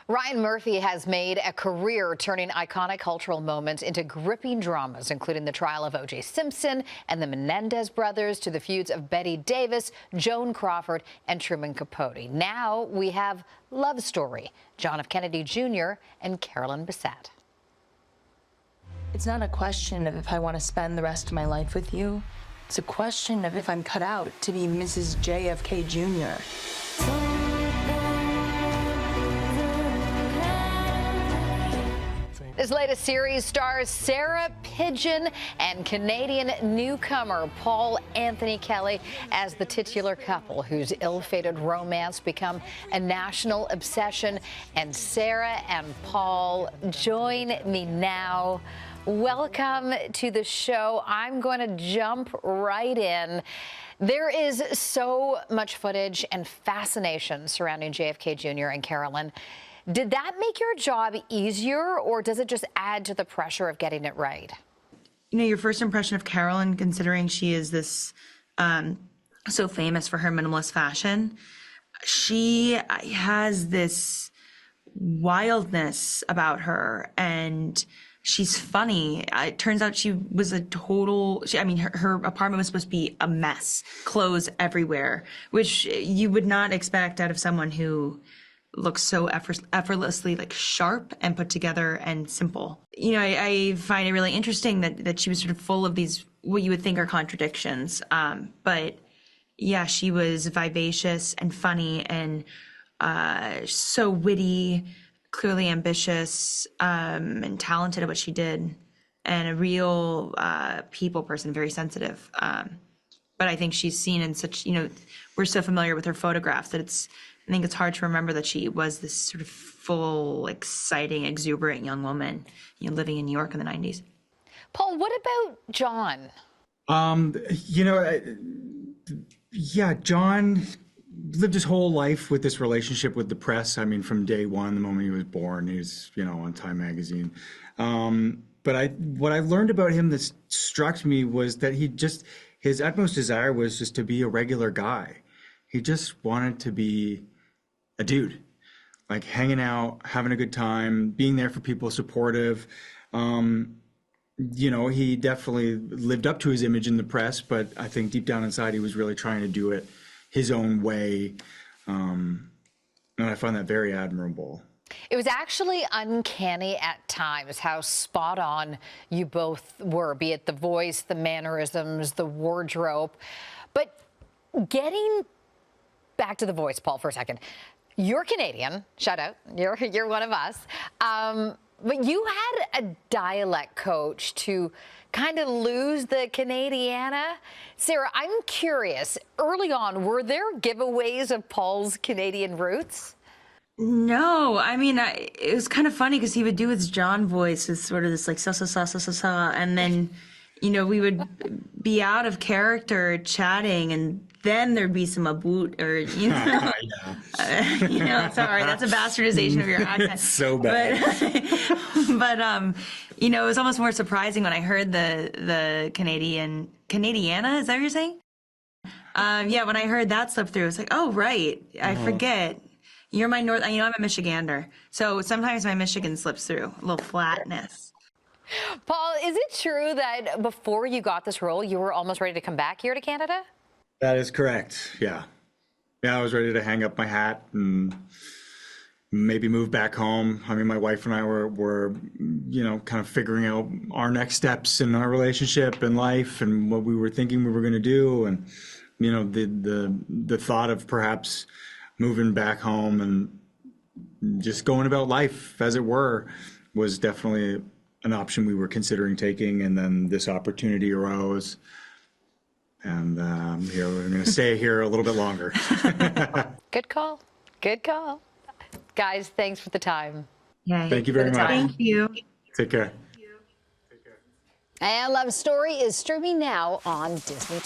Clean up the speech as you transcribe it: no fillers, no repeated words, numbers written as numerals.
Ryan Murphy has made a career turning iconic cultural moments into gripping dramas, including the trial of O.J. Simpson and the Menendez brothers, to the feuds of Betty Davis, Joan Crawford, and Truman Capote. Now we have Love Story, John F. Kennedy Jr. and Carolyn Bessette. It's not a question of if I want to spend the rest of my life with you. It's a question of if I'm cut out to be Mrs. JFK Jr. This latest series stars Sarah Pidgeon and Canadian newcomer Paul Anthony Kelly as the titular couple whose ill-fated romance become a national obsession. And Sarah and Paul join me now. Welcome to the show. I'm going to jump right in. There is so much footage and fascination surrounding JFK Jr. and Carolyn. Did that make your job easier, or does it just add to the pressure of getting it right? You know, your first impression of Carolyn, considering she is this so famous for her minimalist fashion, she has this wildness about her, and she's funny. It turns out she was a total, her apartment was supposed to be a mess, clothes everywhere, which you would not expect out of someone who looks so effortlessly like sharp and put together and simple. You know, I find it really interesting that she was sort of full of these, what you would think are contradictions. But yeah, she was vivacious and funny and so witty, clearly ambitious, and talented at what she did, and a real people person, very sensitive. But I think she's seen in such, we're so familiar with her photographs that I think it's hard to remember that she was this sort of full, exciting, exuberant young woman, living in New York in the 90s. Paul, what about John? Yeah, John lived his whole life with this relationship with the press. I mean, from day one, the moment he was born, he was, on Time magazine. But what I learned about him that struck me was that his utmost desire was just to be a regular guy. He just wanted to be a dude, like hanging out, having a good time, being there for people, supportive. He definitely lived up to his image in the press, but I think deep down inside, he was really trying to do it his own way. And I find that very admirable. It was actually uncanny at times how spot on you both were, be it the voice, the mannerisms, the wardrobe. But getting back to the voice, Paul, for a second. You're Canadian, shout out, you're one of us. But you had a dialect coach to kind of lose the Canadiana. Sarah, I'm curious, early on, were there giveaways of Paul's Canadian roots? No, it was kind of funny because he would do his John voice with sort of this like sa, and then, we would be out of character chatting, and then there'd be some aboot or, sorry, that's a bastardization of your accent. So bad. But it was almost more surprising when I heard the Canadiana, is that what you're saying? Yeah, when I heard that slip through, it's like, oh, right, I forget. You're my I'm a Michigander, so sometimes my Michigan slips through, a little flatness. Paul, is it true that before you got this role, you were almost ready to come back here to Canada? That is correct, yeah. Yeah, I was ready to hang up my hat and maybe move back home. I mean, my wife and I were kind of figuring out our next steps in our relationship and life and what we were thinking we were going to do. And, the thought of perhaps moving back home and just going about life, as it were, was definitely an option we were considering taking. And then this opportunity arose. And we're going to stay here a little bit longer. Good call. Good call. Guys, thanks for the time. Yeah, thank you very much. Thank you. Take care. And Love Story is streaming now on Disney+.